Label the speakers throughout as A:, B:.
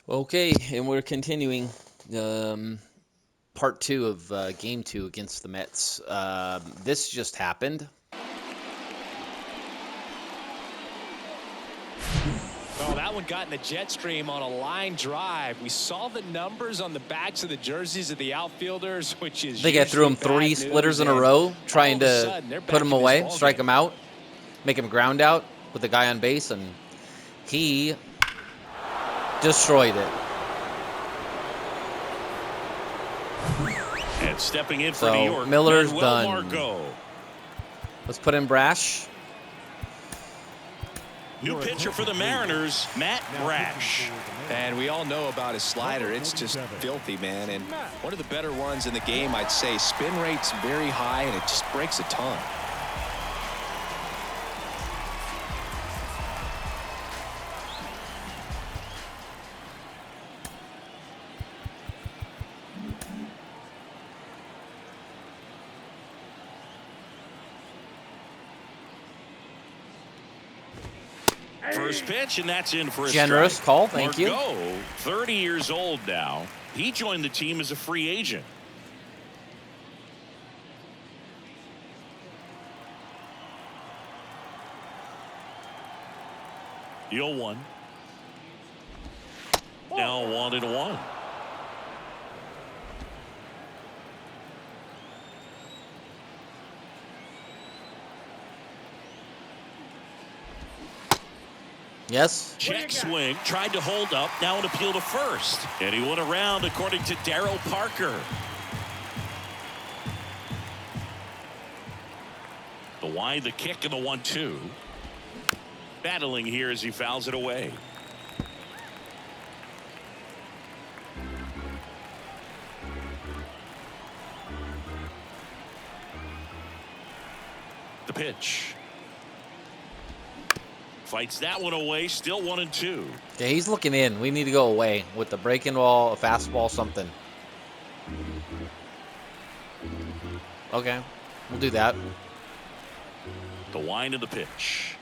A: Okay, and we're continuing part two of game two against the Mets. This just happened.
B: Oh, that one got in the jet stream on a line drive. We saw the numbers on the backs of the jerseys of the outfielders, which is
A: I think I threw him three splitters in a row, trying to put him away, strike him out, make him ground out with the guy on base, and he destroyed it.
C: And stepping in for
A: So,
C: New York,
A: Miller's
C: Manuel
A: done.
C: Margot.
A: Let's put in Brash.
C: New pitcher for the Mariners, Matt Brash.
B: And we all know about his slider. It's just filthy, man. And one of the better ones in the game, I'd say. Spin rate's very high, and it just breaks a ton.
C: First pitch, and that's in for a
A: Generous
C: strike.
A: call, thank you.
C: Margot, 30 years old now. He joined the team as a free agent. The 0-1. Now 1-1.
A: Yes.
C: Check swing, tried to hold up, now an appeal to first. And he went around according to Darryl Parker. The wide, the kick, and the 1-2. Battling here as he fouls it away. The pitch. Fights that one away, still 1-2.
A: Yeah, he's looking in. We need to go away with the breaking ball, a fastball, something. Okay, we'll do that.
C: The wind of the pitch.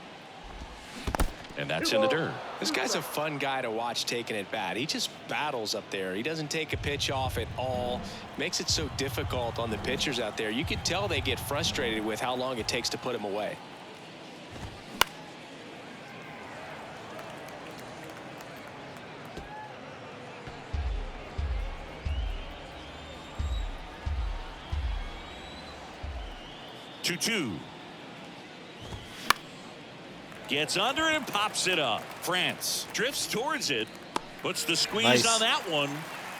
C: And that's in the dirt.
B: This guy's a fun guy to watch taking it bat. He just battles up there. He doesn't take a pitch off at all. Makes it so difficult on the pitchers out there. You can tell they get frustrated with how long it takes to put him away.
C: Two. Gets under it and pops it up. France drifts towards it, puts the squeeze
A: Nice.
C: on that one,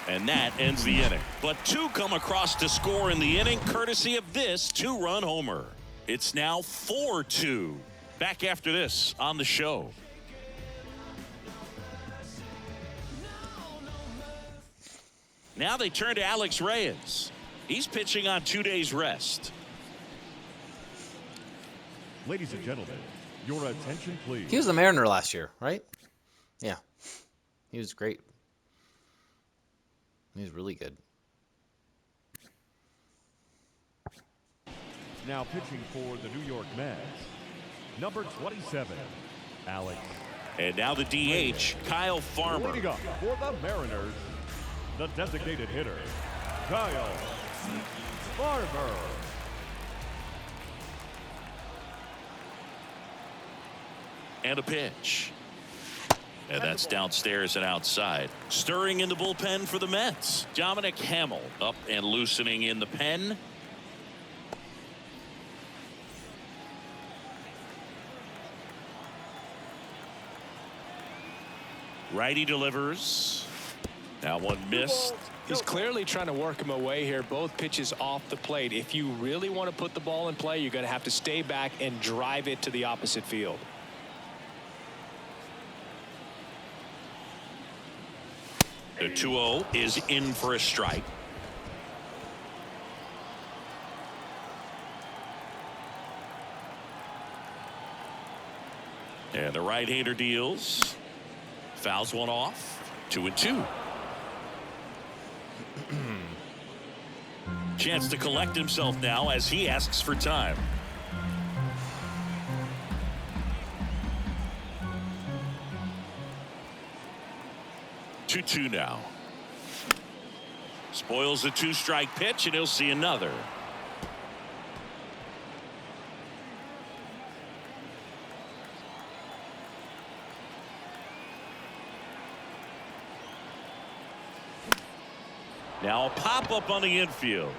C: and that ends the inning. But two come across to score in the inning, courtesy of this two-run homer. It's now 4-2. Back after this on the show. Now they turn to Alex Reyes. He's pitching on 2 days rest.
D: Ladies and gentlemen, your attention, please.
A: He was a Mariner last year, right? Yeah. He was great. He was really good.
D: Now pitching for the New York Mets, number 27, Alex.
C: And now the DH, Kyle Farmer.
D: Leading up for the Mariners, the designated hitter, Kyle Farmer.
C: And a pitch. And that's downstairs and outside. Stirring in the bullpen for the Mets. Dominic Hamill up and loosening in the pen. Righty delivers. Now one missed.
B: He's clearly trying to work him away here. Both pitches off the plate. If you really want to put the ball in play, you're going to have to stay back and drive it to the opposite field.
C: The 2-0 is in for a strike. And the right-hander deals. Fouls one off. 2-2. Chance to collect himself now as he asks for time. 2-2 now. Spoils the 2-strike pitch, and he'll see another. Now a pop-up on the infield.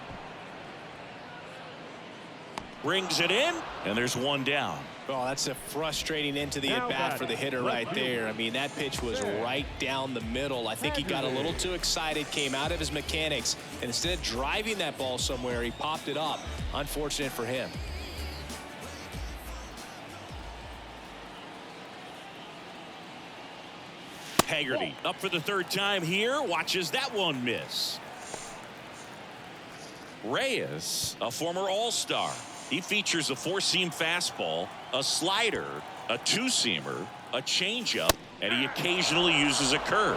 C: Brings it in, and there's one down.
B: Oh, that's a frustrating end to the at-bat for the hitter right there. I mean, that pitch was right down the middle. I think he got a little too excited, came out of his mechanics, and instead of driving that ball somewhere, he popped it up. Unfortunate for him.
C: Haggerty up for the third time here. Watches that one miss. Reyes, a former All-Star. He features a 4-seam fastball, a slider, a 2-seamer, a changeup, and he occasionally uses a curve.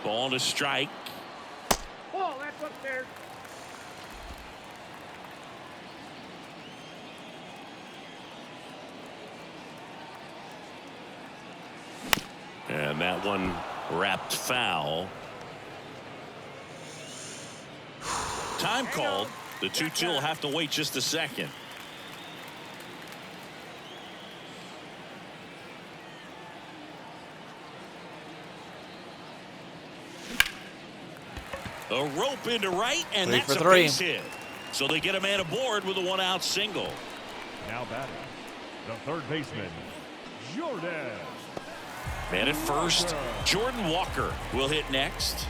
C: Ball to strike.
D: Ball, that's upstairs.
C: And that one wrapped foul. Time called. The 2-2 will have to wait just a second. A rope into right, and that's a base hit. So they get a man aboard with a 1-out single.
D: Now batting, the third baseman, Jordan.
C: Man at first, Jordan Walker will hit next.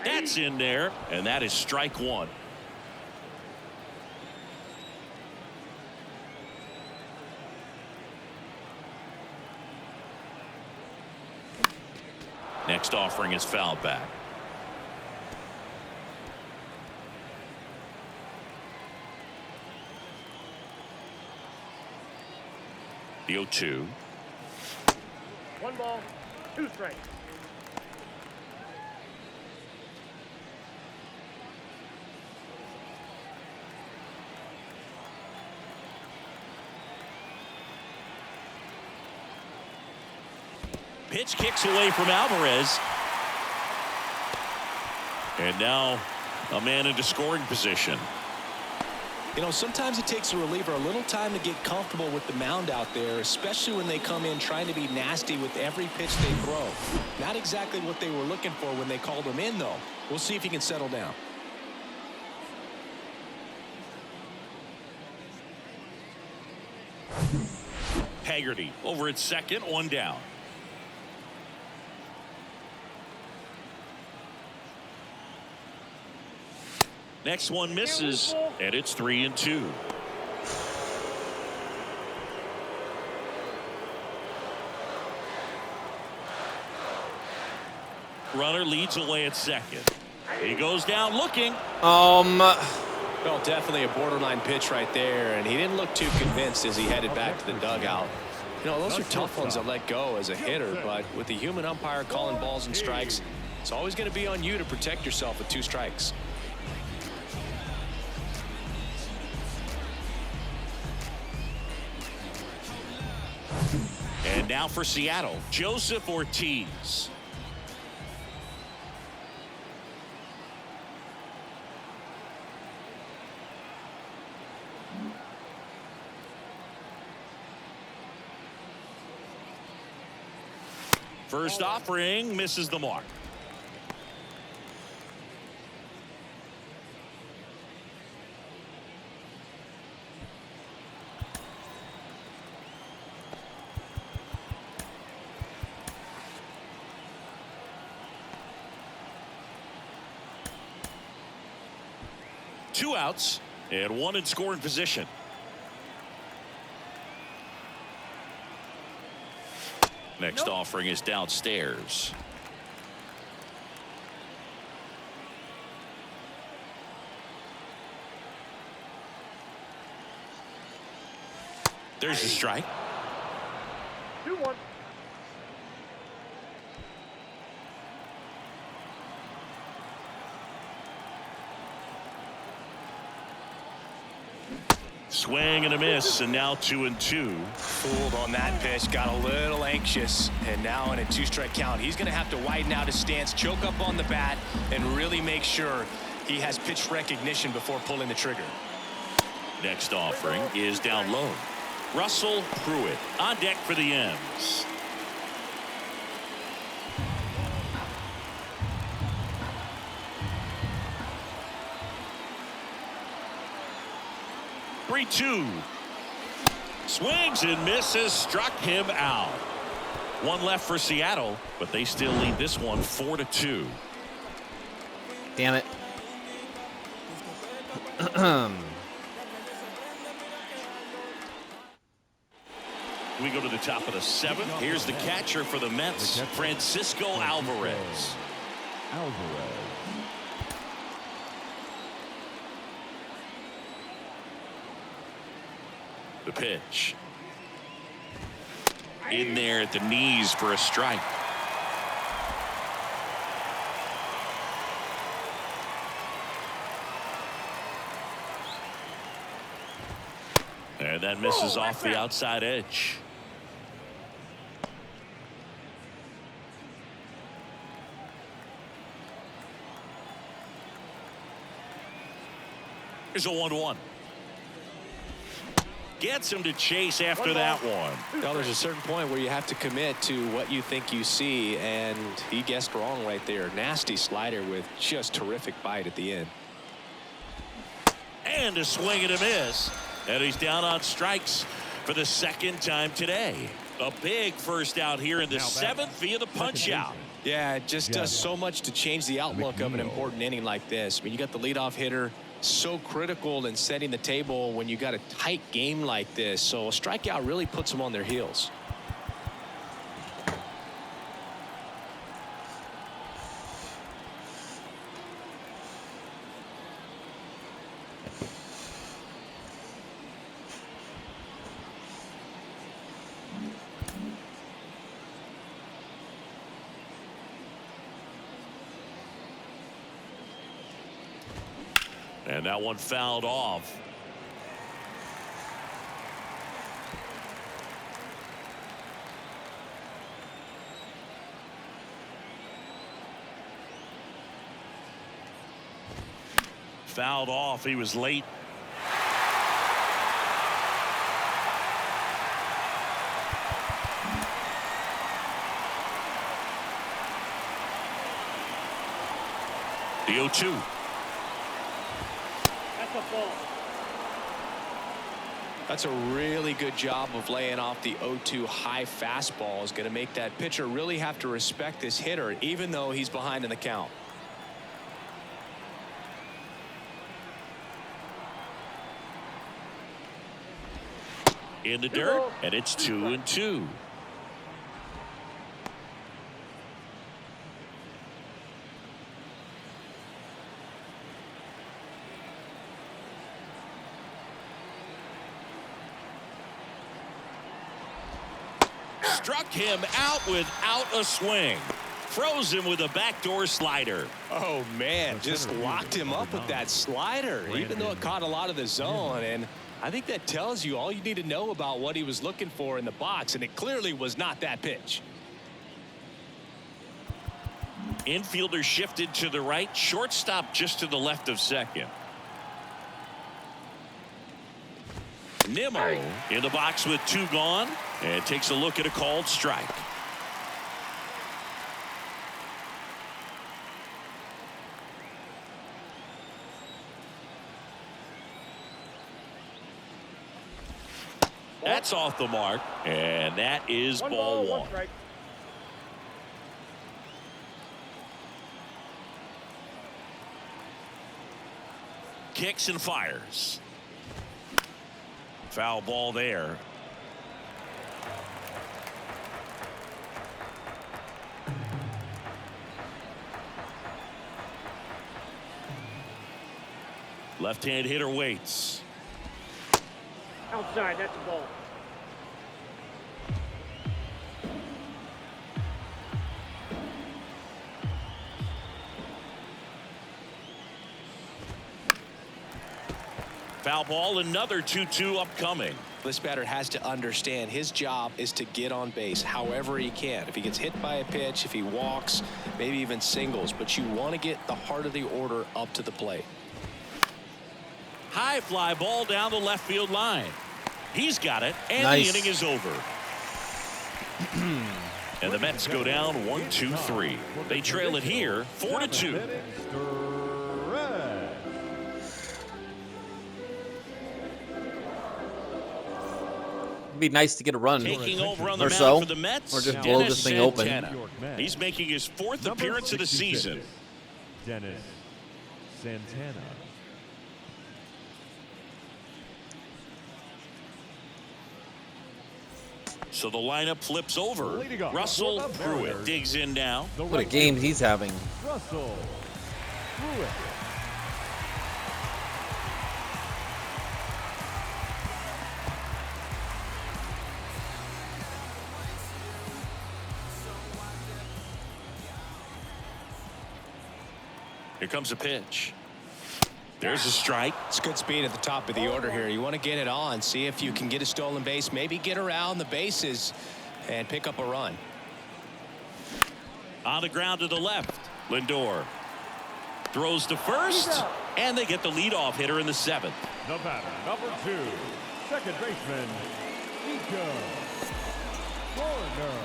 C: That's in there, and that is strike one. Next offering is fouled back. The 0-2.
D: 1 ball, 2 strikes.
C: Pitch kicks away from Alvarez. And now a man into scoring position.
B: You know, sometimes it takes a reliever a little time to get comfortable with the mound out there, especially when they come in trying to be nasty with every pitch they throw. Not exactly what they were looking for when they called him in, though. We'll see if he can settle down.
C: Haggerty over at second, 1 down. Next one misses, and it's 3-2. Runner leads away at second. He goes down looking.
B: Well, definitely a borderline pitch right there, and he didn't look too convinced as he headed back to the dugout. You know, those are tough ones to let go as a hitter, but with the human umpire calling balls and strikes, it's always going to be on you to protect yourself with 2 strikes.
C: And now for Seattle, Joseph Ortiz. First offering misses the mark. Two outs and 1 in scoring position. Next offering is downstairs. There's a strike.
D: 2-1.
C: Swing and a miss, and now 2-2.
B: Fooled on that pitch, got a little anxious, and now in a 2-strike count, he's going to have to widen out his stance, choke up on the bat, and really make sure he has pitch recognition before pulling the trigger.
C: Next offering is down low. Russell Pruitt on deck for the M's. Three-two. Swings and misses, struck him out. One left for Seattle, but they still lead this one 4-2.
A: Damn it.
C: We go to the top of the 7th. Here's the catcher for the Mets, Francisco Alvarez. The pitch. In there at the knees for a strike. And that misses off the outside edge. Here's a 1-1. Gets him to chase after that one.
B: Well, there's a certain point where you have to commit to what you think you see, and he guessed wrong right there. Nasty slider with just terrific bite at the end.
C: And a swing and a miss. And he's down on strikes for the 2nd time today. A big first out here in the 7th via the punch out.
B: Yeah, it just does so much to change the outlook of an important inning like this. I mean, you got the leadoff hitter, so critical in setting the table when you got a tight game like this. So a strikeout really puts them on their heels.
C: And that one fouled off. Fouled off. He was late. The 0-2.
B: That's a really good job of laying off the 0-2 high fastball. Is going to make that pitcher really have to respect this hitter, even though he's behind in the count.
C: In the dirt, and it's 2-2. Struck him out without a swing. Froze him with a backdoor slider.
B: Oh, man, just locked him up with that slider, even though it caught a lot of the zone. And I think that tells you all you need to know about what he was looking for in the box, and it clearly was not that pitch.
C: Infielder shifted to the right, shortstop just to the left of second. Nimmo in the box with 2 gone, and takes a look at a called strike. That's off the mark, and that is ball 1. Kicks and fires. Foul ball there. Left-hand hitter waits.
E: Outside, that's a ball.
C: Foul ball, another 2-2 upcoming.
B: This batter has to understand his job is to get on base however he can. If he gets hit by a pitch, if he walks, maybe even singles, but you want to get the heart of the order up to the plate.
C: High fly ball down the left field line. He's got it, and
A: Nice.
C: the inning is over. And the Mets go down 1-2-3. They trail it here 4-2.
A: It'd be nice to get a run
C: Taking over on the
A: or
C: mound
A: so,
C: for the Mets,
A: or just blow
C: Dennis
A: this thing open.
C: Santana. He's making his 4th appearance of the season.
D: Dennis Santana.
C: So the lineup flips over. Russell Pruitt digs in now.
A: What a game he's having.
D: Russell Pruitt.
C: Here comes a pitch. There's a strike.
B: It's good speed at the top of the order here. You want to get it on, see if you can get a stolen base, maybe get around the bases and pick up a run.
C: On the ground to the left. Lindor throws to first, and they get the leadoff hitter in the 7th.
D: The batter, number 2, second baseman,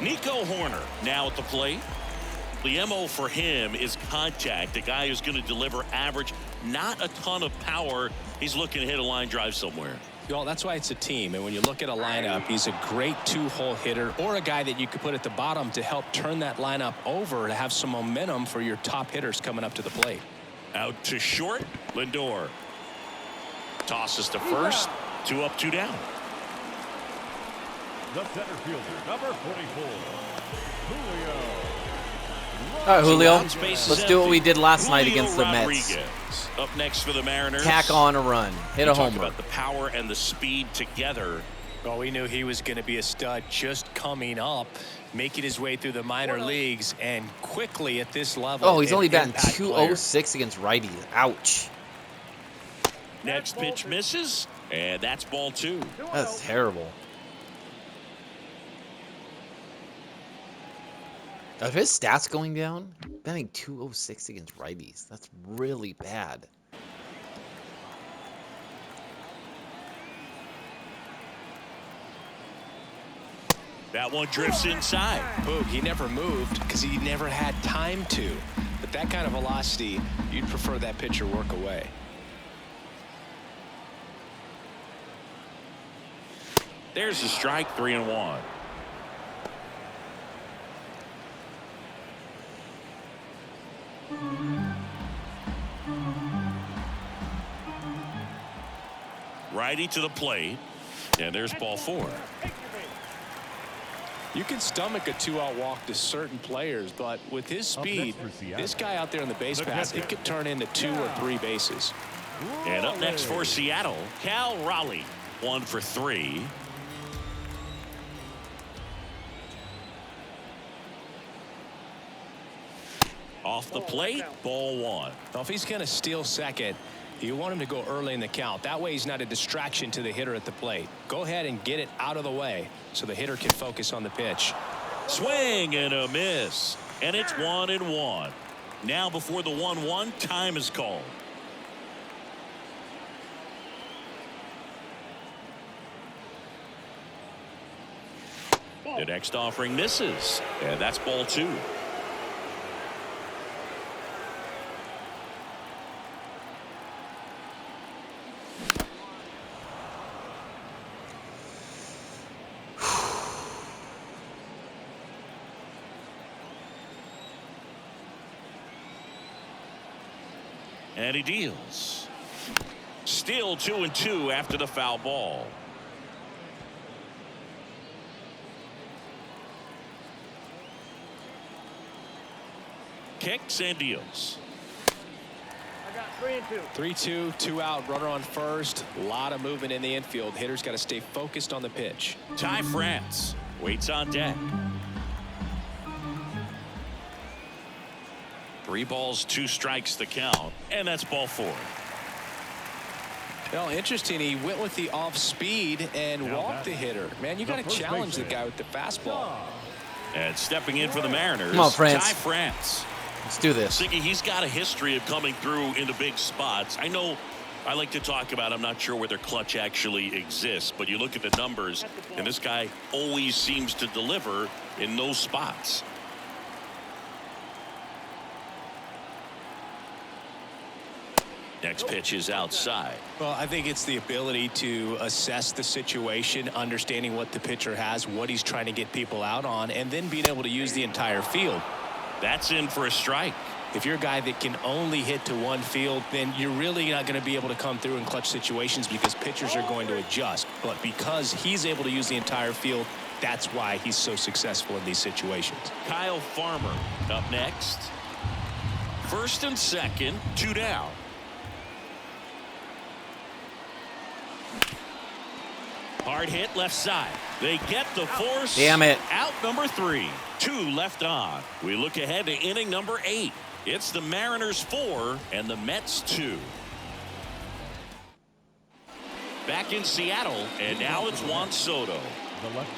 C: Nico Horner now at the plate. The MO for him is contact. The guy who's going to deliver average, not a ton of power. He's looking to hit a line drive somewhere.
B: Well, that's why it's a team. And when you look at a lineup, he's a great 2-hole hitter or a guy that you could put at the bottom to help turn that lineup over to have some momentum for your top hitters coming up to the plate.
C: Out to short. Lindor tosses to first. 2 up, 2 down.
D: The center fielder, number 44, Julio.
A: All right, Julio,
C: So space is
A: let's do what we did last night
C: Julio
A: against the Mets.
C: Rodriguez up next for the Mariners.
A: Tack on a run, hit a
C: We talked
A: homer.
C: about the power and the speed together.
B: Well, we knew he was going to be a stud just coming up, making his way through the minor leagues, and quickly at this level.
A: Oh, he's only batting
B: impact player.
A: .206 against righties. Ouch.
C: Next pitch misses, and that's ball 2.
A: That's terrible. Are his stats going down? Batting .206 against righties. That's really bad.
C: That one drifts inside.
B: Boog, he never moved because he never had time to. But that kind of velocity, you'd prefer that pitcher work away.
C: There's a strike, 3-1. Righty to the plate, and there's ball 4.
B: You can stomach a 2-out walk to certain players, but with his speed, this guy out there on the base pass, it could turn into 2 or 3 bases.
C: And up next for Seattle, Cal Raleigh, 1 for 3. Off the plate, ball 1.
B: Now, if he's going to steal second, you want him to go early in the count. That way he's not a distraction to the hitter at the plate. Go ahead and get it out of the way so the hitter can focus on the pitch.
C: Swing and a miss. And it's 1-1. Now before the 1-1, time is called. The next offering misses. And that's ball 2. And he deals. Still 2-2 after the foul ball. Kicks and deals.
B: 3-2, 2-out, runner on first. A lot of movement in the infield. Hitter's got to stay focused on the pitch.
C: Ty France waits on deck. 3 balls, 2 strikes the count, and that's ball 4.
B: Well, interesting. He went with the off speed and walked the hitter. Man, you got to challenge the guy with the fastball.
C: And stepping in for the Mariners,
A: Come on, France.
C: Ty France.
A: Let's do this.
C: Siggy, he's got a history of coming through into big spots. I know I like to talk about, I'm not sure whether clutch actually exists, but you look at the numbers, and this guy always seems to deliver in those spots. Next pitch is outside.
B: Well, I think it's the ability to assess the situation, understanding what the pitcher has, what he's trying to get people out on, and then being able to use the entire field.
C: That's in for a strike.
B: If you're a guy that can only hit to one field, then you're really not going to be able to come through in clutch situations because pitchers are going to adjust. But because he's able to use the entire field, that's why he's so successful in these situations.
C: Kyle Farmer up next. First and second, 2 down. Hard hit left side. They get the force.
A: Damn it.
C: Out number 3. 2 left on. We look ahead to inning number 8. It's the Mariners 4 and the Mets 2. Back in Seattle, and now it's Juan Soto.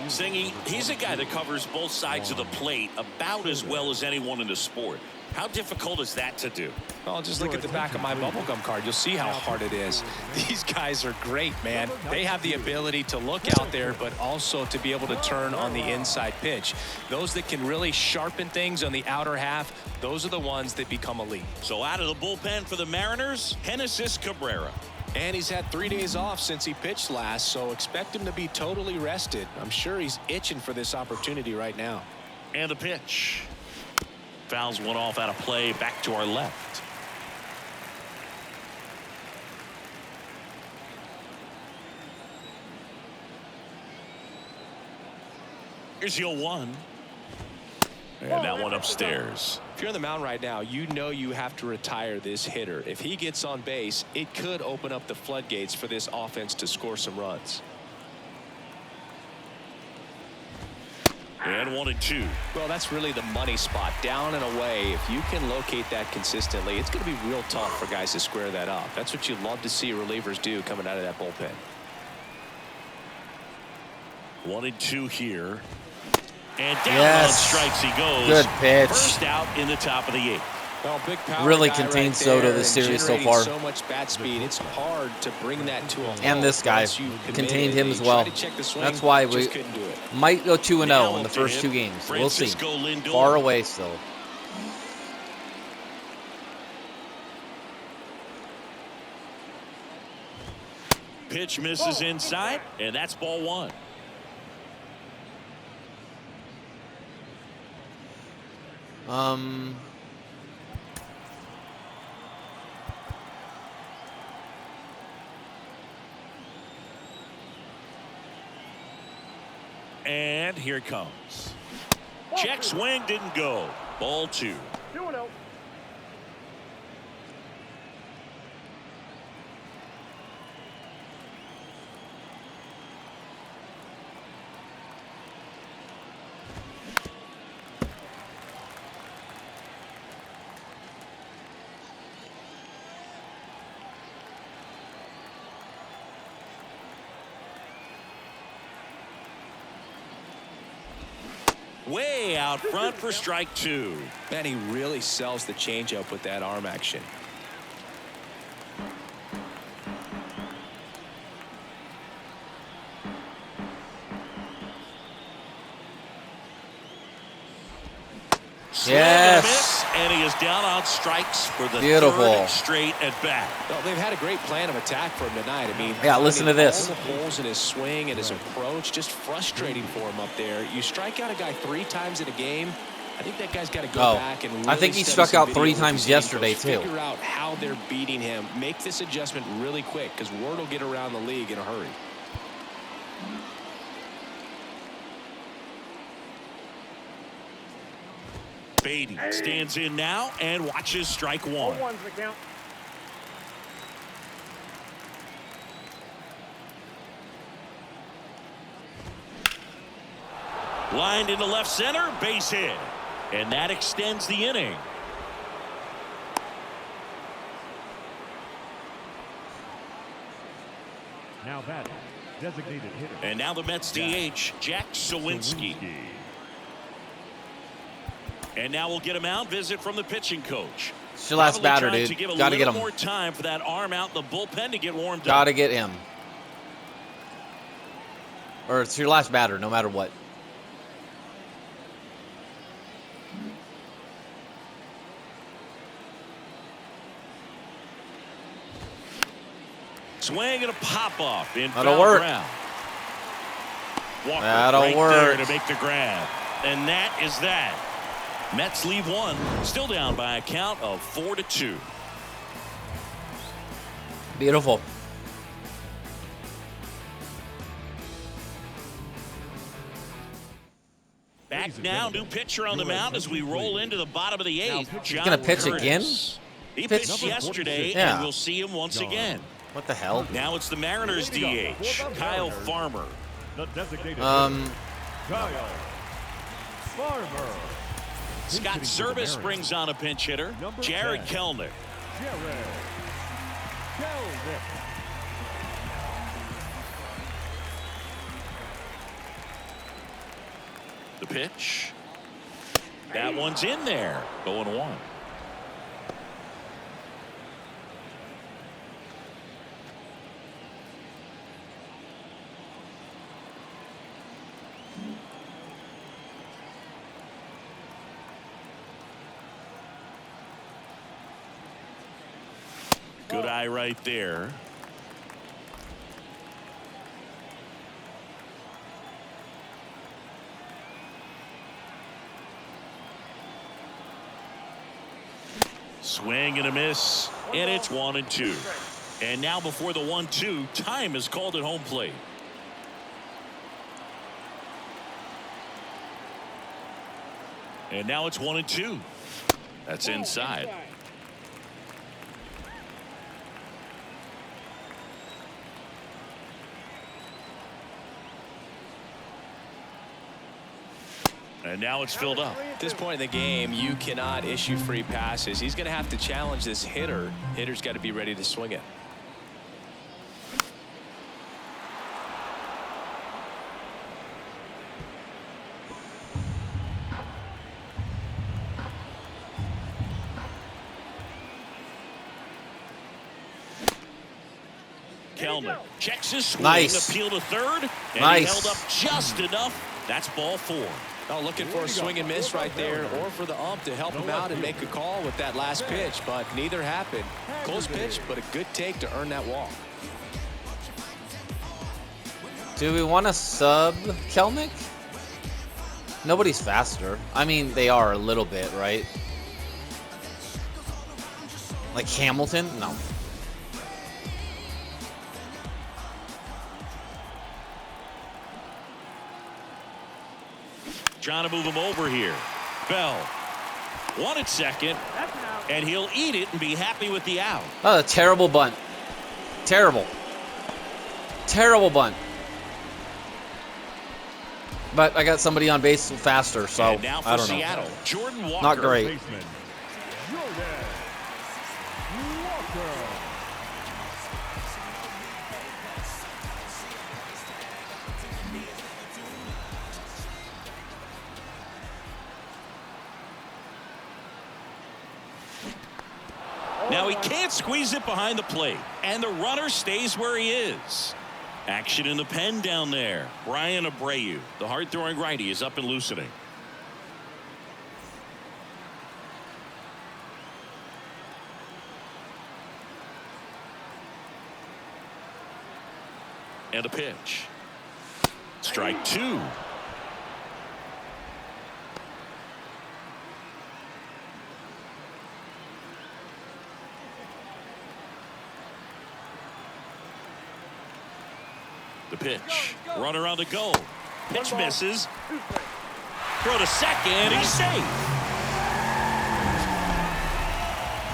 C: Singy, he's a guy that covers both sides of the plate about as well as anyone in the sport. How difficult is that to do?
B: Well, just look at the back of my bubblegum card. You'll see how hard it is. These guys are great, man. They have the ability to look out there, but also to be able to turn on the inside pitch. Those that can really sharpen things on the outer half, those are the ones that become elite.
C: So out of the bullpen for the Mariners, Genesis Cabrera.
B: And he's had 3 days off since he pitched last, so expect him to be totally rested. I'm sure he's itching for this opportunity right now.
C: And the pitch. Fouls one off out of play, back to our left. Here's your 1. And that one upstairs.
B: If you're on the mound right now, you know you have to retire this hitter. If he gets on base, it could open up the floodgates for this offense to score some runs.
C: And 1-2.
B: Well, that's really the money spot, down and away. If you can locate that consistently, it's going to be real tough for guys to square that up. That's what you love to see relievers do coming out of that bullpen.
C: 1-2 here. And down on strikes he goes.
A: Good pitch.
C: First out in the top of the 8th.
B: Well, big power
A: really
B: guy
A: contained
B: right
A: Soto
B: there
A: this
B: and
A: series so
B: generating
A: far.
B: So much bat speed, it's hard to bring that to a halt.
A: And this guy contained him as well.
B: Swing,
A: that's why we might go 2-0 in the first 2 games. We'll see.
C: Lindor.
A: Far away still.
C: Pitch misses inside, and that's ball 1. And here it comes. Check swing didn't go. Ball 2. Way out front for strike 2.
B: Man, he really sells the changeup with that arm action.
A: Yes.
C: And he is down on strikes for the
A: Beautiful.
C: 3rd straight at bat.
B: Well, they've had a great plan of attack for him tonight. I mean,
A: yeah, listen to this.
B: All the holes in his swing and his approach, just frustrating for him up there. You strike out a guy 3 times in a game. I think that guy's got to go back and really
A: I think he
B: study
A: struck out
B: some
A: 3
B: video
A: times yesterday too.
B: Figure out how they're beating him. Make this adjustment really quick because word will get around the league in a hurry.
C: Beatty stands in now and watches strike 1. Lined into left center, base hit. And that extends the inning.
D: Now batting, designated hitter.
C: And now the Mets DH, Jack Sawinski. And now we'll get him out. Visit from the pitching coach.
A: It's your last batter, dude. Gotta get him.
C: More time for that arm out in the bullpen to get warmed up.
A: Gotta get him. Or it's your last batter, no matter what.
C: Swing and a pop off in
A: That'll
C: foul
A: work.
C: ground. Walker
A: That'll
C: right
A: work.
C: there to make the grab. And that is that. Mets leave one, still down by a count of 4-2.
A: Beautiful.
C: Back now, new pitcher on the mound as we roll into the bottom of the eighth.
A: He's gonna pitch again?
C: He pitched yesterday,
A: Yeah.
C: and we'll see him once again.
A: What the hell?
C: Now it's the Mariners DH, Kyle Farmer.
D: The designated
A: Um,
D: hitter, Kyle Farmer.
C: Scott Service brings on a pinch hitter, Jared Kelnick.
D: Jared Kelnick.
C: The pitch. That one's in there. 0-1. Good eye right there. Swing and a miss, and it's 1-2. And now before the 1-2, time is called at home plate. And now it's 1-2. That's inside. And now it's filled up.
B: At this point in the game, you cannot issue free passes. He's going to have to challenge this hitter. Hitter's got to be ready to swing it.
C: Kelnick checks his swing,
A: Nice.
C: appeal to third, and
A: Nice.
C: he held up just enough. That's ball 4.
B: Oh, looking for a swing and miss right there, or for the ump to help him out and make a call with that last pitch, but neither happened. Close pitch, but a good take to earn that walk.
A: do we want to sub Kelnick? Nobody's faster. I mean, they are a little bit, right? Like Hamilton? No.
C: Trying to move him over here. Bell. 1 at second, and he'll eat it and be happy with the out.
A: Oh, a terrible bunt. Terrible. Terrible bunt. But I got somebody on base faster, so
C: And now for
A: I don't
C: Seattle,
A: know.
C: Jordan Walker.
A: Not great.
D: Baseman, Jordan Walker.
C: Now he can't squeeze it behind the plate, and the runner stays where he is. Action in the pen down there. Brian Abreu, the hard-throwing righty, is up and loosening. And a pitch. Strike 2. The pitch. Runner on the go. Pitch misses. Throw to second. He's safe.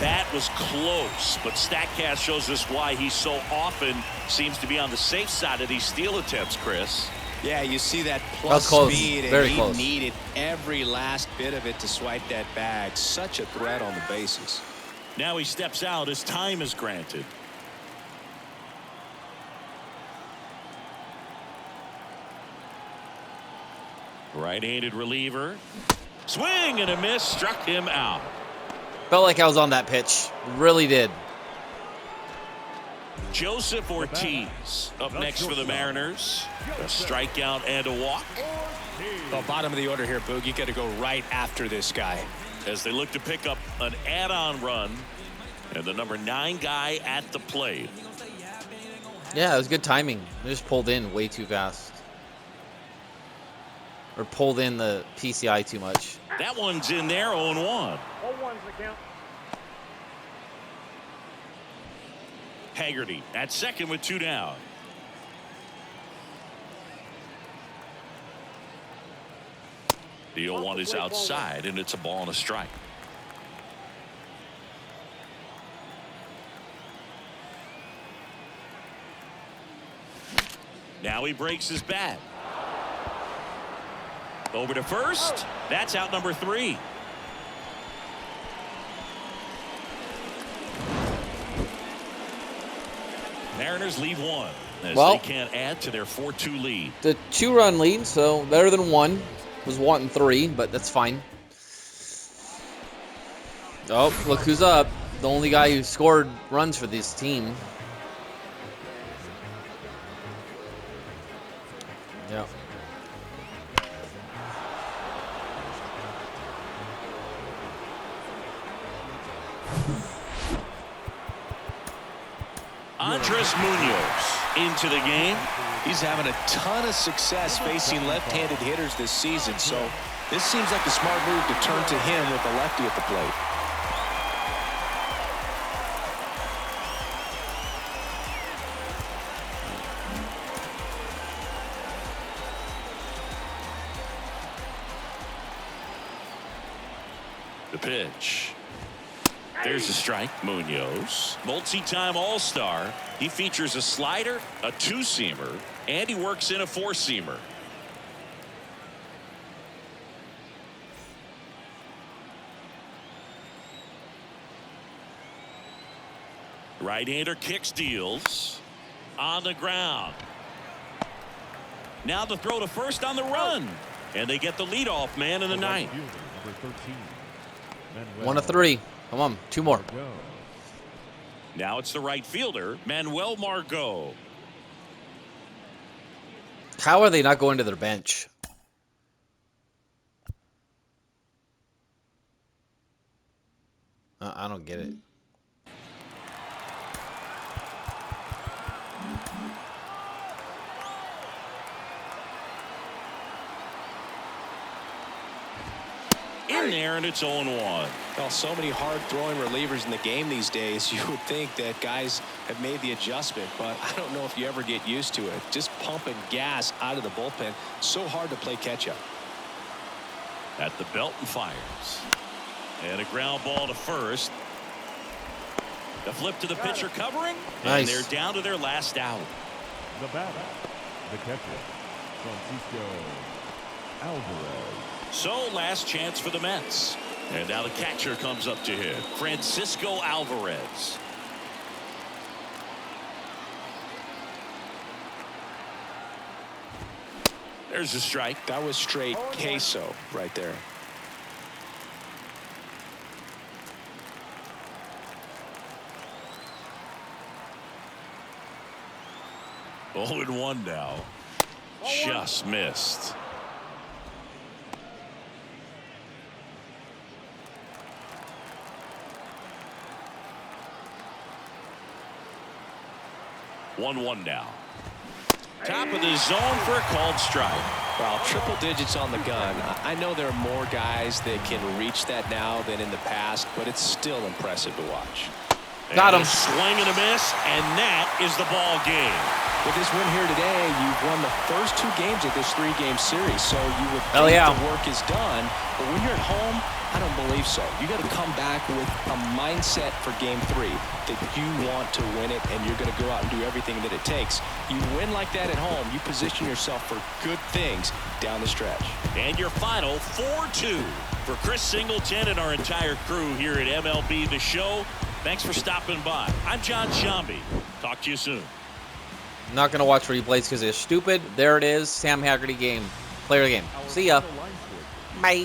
C: That was close, but StatCast shows us why he so often seems to be on the safe side of these steal attempts, Chris.
B: Yeah, you see that
A: That
B: plus
A: was close.
B: speed, and
A: Very
B: he
A: close.
B: needed every last bit of it to swipe that bag. Such a threat on the bases.
C: Now he steps out as time is granted. Right-handed reliever. Swing and a miss. Struck him out.
A: Felt like I was on that pitch. Really did.
C: Joseph Ortiz up next for the Mariners. A strikeout and a walk.
B: Well, bottom of the order here, Boog. You got to go right after this guy.
C: As they look to pick up an add-on run. And the number 9 guy at the plate.
A: Yeah, it was good timing. They just pulled in way too fast. Or pulled in the PCI too much.
C: That one's in there, 0-1.
D: 0-1's the count.
C: Haggerty at second with 2 down. The 0-1 is outside, and it's a ball and a strike. Now he breaks his bat. Over to first. That's out number 3. Mariners lead 1 as they can't add to their 4-2 lead.
A: The 2-run lead, so better than 1. Was wanting 3, but that's fine. Oh, look who's up. The only guy who scored runs for this team. Yeah.
C: Andres Munoz into the game.
B: He's having a ton of success facing left-handed hitters this season, so this seems like a smart move to turn to him with a lefty at the plate.
C: The pitch. There's a strike. Munoz, multi-time All-Star. He features a slider, a 2-seamer, and he works in a 4-seamer. Right-hander kicks, deals on the ground. Now the throw to first on the run, and they get the leadoff man in the ninth.
A: 1 of 3. Come on, 2 more.
C: Now it's the right fielder, Manuel Margot.
A: How are they not going to their bench? I don't get it.
C: In there, and it's 0-1.
B: Well, so many hard-throwing relievers in the game these days, you would think that guys have made the adjustment, but I don't know if you ever get used to it. Just pumping gas out of the bullpen, so hard to play catch-up.
C: At the belt and fires. And a ground ball to first. The flip to the pitcher covering.
A: Nice.
C: And they're down to their last out.
D: The batter, the catcher, Francisco Alvarez.
C: So last chance for the Mets. And now the catcher comes up to hit. Francisco Alvarez. There's a strike.
B: That was straight queso right there.
C: Oh, and 1 now. Just missed. One now. Top of the zone for a called strike.
B: Well, triple digits on the gun. I know there are more guys that can reach that now than in the past, but it's still impressive to watch.
A: Got him.
C: Swing and a miss, and that is the ball game.
B: With this win here today, you've won the first 2 games of this 3-game series, so you would
A: Hell
B: think
A: yeah.
B: the work is done. But when you're at home, I don't believe so. You got to come back with a mindset for Game 3 that you want to win it, and you're going to go out and do everything that it takes. You win like that at home, you position yourself for good things down the stretch.
C: And your final 4-2 for Chris Singleton and our entire crew here at MLB The Show. Thanks for stopping by. I'm John Shambi. Talk to you soon.
A: Not going to watch replays because they're stupid. There it is. Sam Haggerty game. Player of the game. See ya. Bye.